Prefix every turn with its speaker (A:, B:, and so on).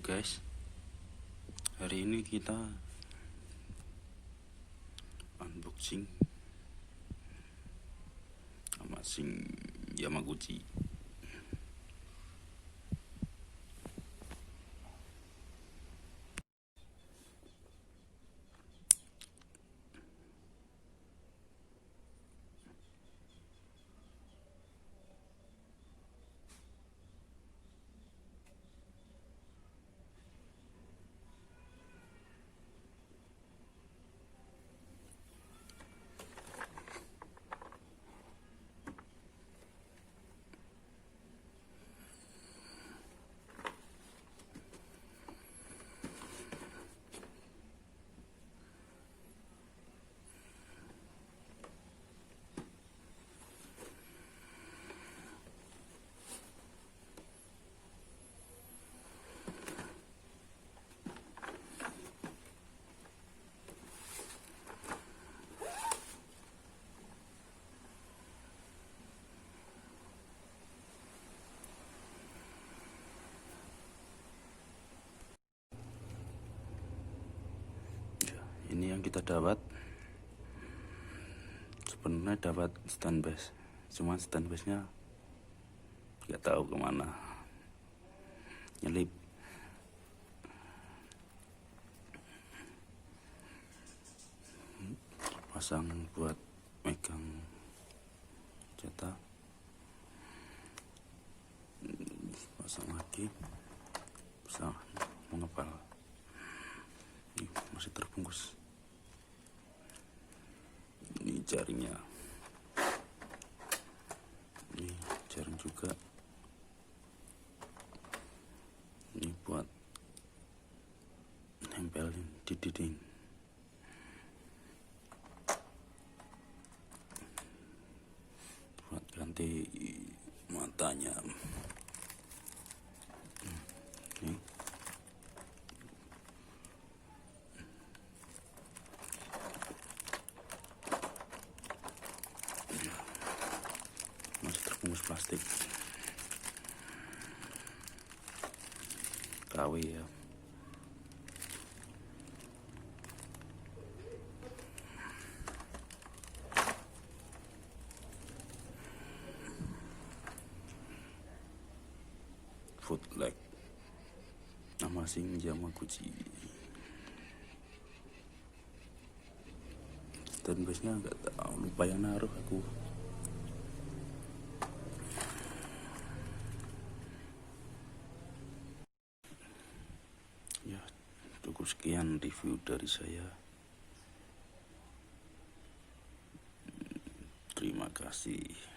A: Halo guys, hari ini kita unboxing Yamaguchi. Ini yang kita dapat. Sebenarnya dapat stand base, cuma stand base nya nggak tahu kemana, nyelip. Pasang buat megang cetak, pasang lagi, bisa mengepal. Ini masih terbungkus. Ini jaringnya, ini jaring juga, ini buat nempelin di dinding. Buat ganti matanya. Ini masih terbungkus plastik KW ya. Foot leg nama sing Yamaguchi. Dan biasanya nggak tahu, lupa yang naruh aku. Ya, cukup sekian review dari saya. Terima kasih.